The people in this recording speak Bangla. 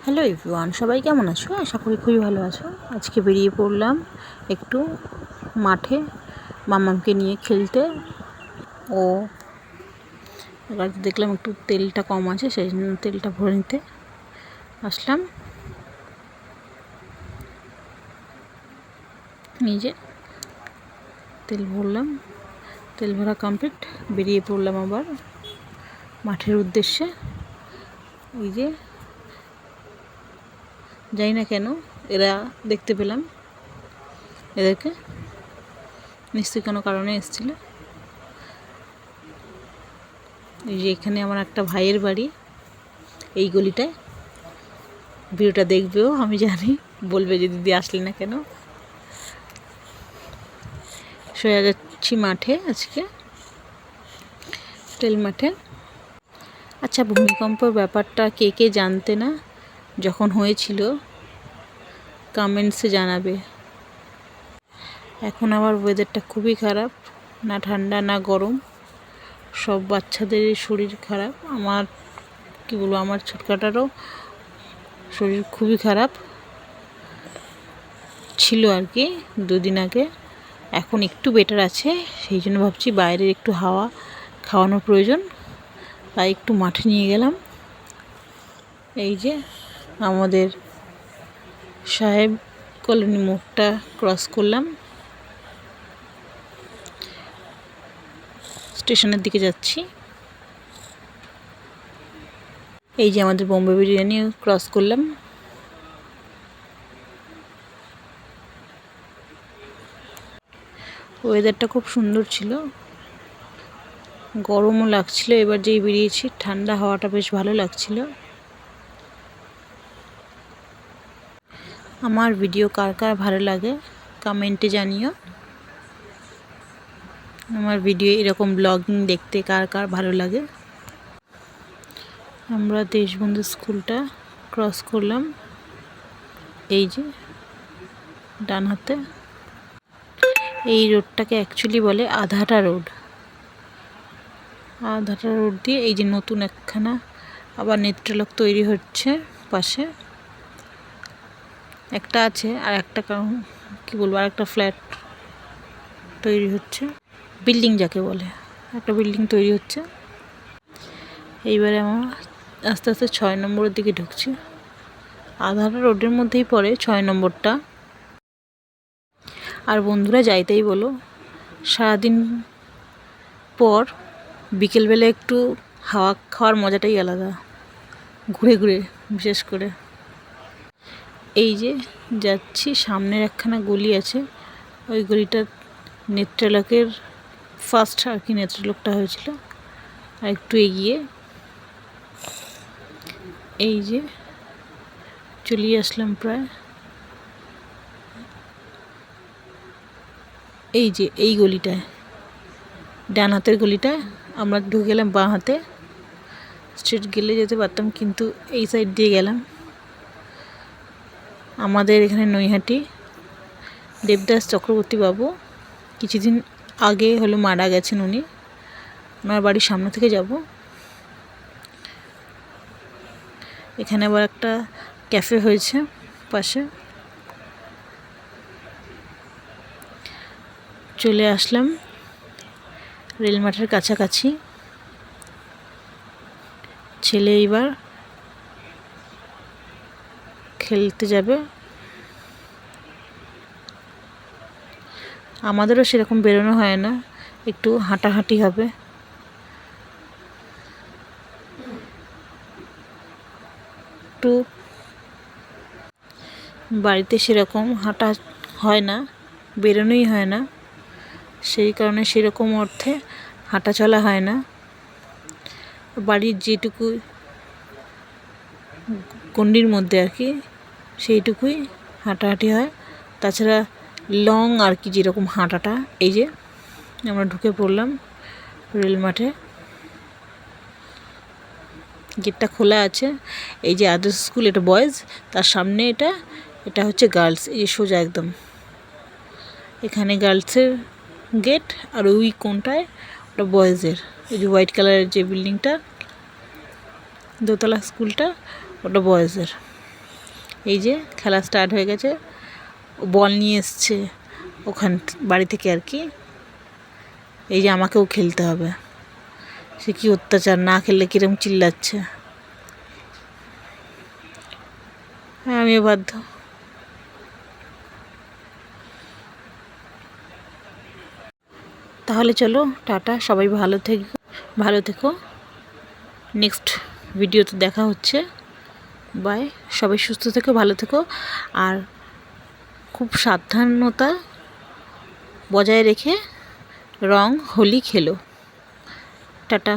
হ্যালো এভরিওয়ান, সবাই কেমন আছো? আশা করি খুবই ভালো আছো। আজকে বেরিয়ে পড়লাম একটু মাঠে মামামকে নিয়ে খেলতে। ও গাড়িতে দেখলাম একটু তেলটা কম আছে, সেই জন্য তেলটা ভরে নিতে আসলাম। নিজে তেল ভরলাম, তেল ভরা কমপ্লিট, বেরিয়ে পড়লাম আবার মাঠের উদ্দেশ্যে। এই যে জানি না কেন এরা দেখতে পেলাম, এদেরকে নিশ্চয়ই কোনো কারণে এসেছিল। এই যে এখানে আমার একটা ভাইয়ের বাড়ি, এই গলিটায়। ভিডিওটা দেখবেও আমি জানি, বলবে যে দিদি আসলে না কেন। সোজা যাচ্ছি মাঠে, আজকে তেল মাঠে। আচ্ছা, ভূমিকম্পর ব্যাপারটা কে কে জানতে না যখন হয়েছিল কমেন্টসে জানাবে। এখন আবার ওয়েদারটা খুবই খারাপ, না ঠান্ডা না গরম, সব বাচ্চাদের শরীর খারাপ। আমার কি বলবো, আমার ছোটকাটারও শরীর খুবই খারাপ ছিল আর কি দুদিন আগে। এখন একটু বেটার আছে, সেই জন্য ভাবছি বাইরের একটু হাওয়া খাওয়ানোর প্রয়োজন, তাই একটু মাঠে নিয়ে গেলাম। এই যে আমাদের সাহেব কলোনি মোড়টা ক্রস করলাম, স্টেশনের দিকে যাচ্ছি। এই যে আমাদের বোম্বে বিরিয়ানি ক্রস করলাম। ওয়েদারটা খুব সুন্দর ছিল, গরমও লাগছিল। এবার যেই বেরিয়েছি ঠান্ডা হাওয়াটা বেশ ভালো লাগছিল। আমার ভিডিও কার কার ভালো লাগে কমেন্টে জানিও। আমার ভিডিও এরকম ব্লগিং দেখতে কার কার ভালো লাগে। আমরা দেশবন্ধু স্কুলটা ক্রস করলাম, এই যে ডান হাতে। এই রোডটাকে অ্যাকচুয়ালি বলে আধাটা রোড। আধাটা রোড দিয়ে এই যে নতুন একখানা আবার নেত্রলোক তৈরি হচ্ছে, পাশে একটা আছে, আর একটা কি বলবো, আর একটা ফ্ল্যাট তৈরি হচ্ছে, বিল্ডিং যাকে বলে, একটা বিল্ডিং তৈরি হচ্ছে। এইবারে আমরা আস্তে আস্তে 6 নম্বরের দিকে ঢুকছি। আধাটা রোডের মধ্যেই পড়ে 6 নম্বরটা। আর বন্ধুরা যাইতেই বলো, সারাদিন পর বিকেলবেলা একটু হাওয়া খাওয়ার মজাটাই আলাদা, ঘুরে ঘুরে বিশেষ করে। এই যে যাচ্ছি, সামনের একখানা গলি আছে, ওই গলিটা নেত্রলোকের ফার্স্ট আর কি নেত্রলোকটা হয়েছিল। আর একটু এগিয়ে এই যে চলে আসলাম প্রায়। এই যে এই গলিটায়, ডান হাতের গলিটায় আমরা ঢুকে গেলাম বাঁ হাতে। স্ট্রেট গেলে যেতে পারতাম, কিন্তু এই সাইড দিয়ে গেলাম। আমাদের এখানে নৈহাটি দেবদাস চক্রবর্তী বাবু কিছুদিন আগে হলো মারা গেছেন উনি। ওনার বাড়ির সামনে থেকে যাব। এখানে আবার একটা ক্যাফে হয়েছে পাশে। চলে আসলাম রেল মাঠের কাছাকাছি। ছেলে এবার খেলতে যাবে। আমাদেরও সেরকম বেরোনো হয় না, একটু হাঁটাহাঁটি হবে। একটু বাড়িতে সেরকম হাঁটা হয় না, বেরোনোই হয় না, সেই কারণে সেরকম অর্থে হাঁটা চলা হয় না। বাড়ির যেটুকু গণ্ডির মধ্যে আর কি, সেইটুকুই হাঁটাহাঁটি হয়। তাছাড়া লং আর কি যেরকম হাঁটাটা। এই যে আমরা ঢুকে পড়লাম রেল মাঠে, গেটটা খোলা আছে। এই যে আদর্শ স্কুল, এটা বয়েজ, তার সামনে এটা হচ্ছে গার্লস। এই যে সোজা একদম এখানে গার্লসের গেট, আর ওই কোনটায় ওটা বয়েজের। এই যে হোয়াইট কালারের যে বিল্ডিংটা, দোতলা স্কুলটা, ওটা বয়েজের। এই যে খেলা স্টার্ট হয়ে গেছে, বল নিয়ে এসছে ওখান বাড়ি থেকে আর কি। এই যে আমাকেও খেলতে হবে। সে কি অত্যাচার, না খেললে কিরম চিল্লাচ্ছে। হ্যাঁ, আমিও বাধ্য। তাহলে চলো টাটা, সবাই ভালো থেকো। নেক্সট ভিডিওতে দেখা হচ্ছে। বাই। সবাই সুস্থ থেকো, ভালো থেকো, আর খুব সাবধানতা বজায় রেখে হোলি খেলো। টাটা।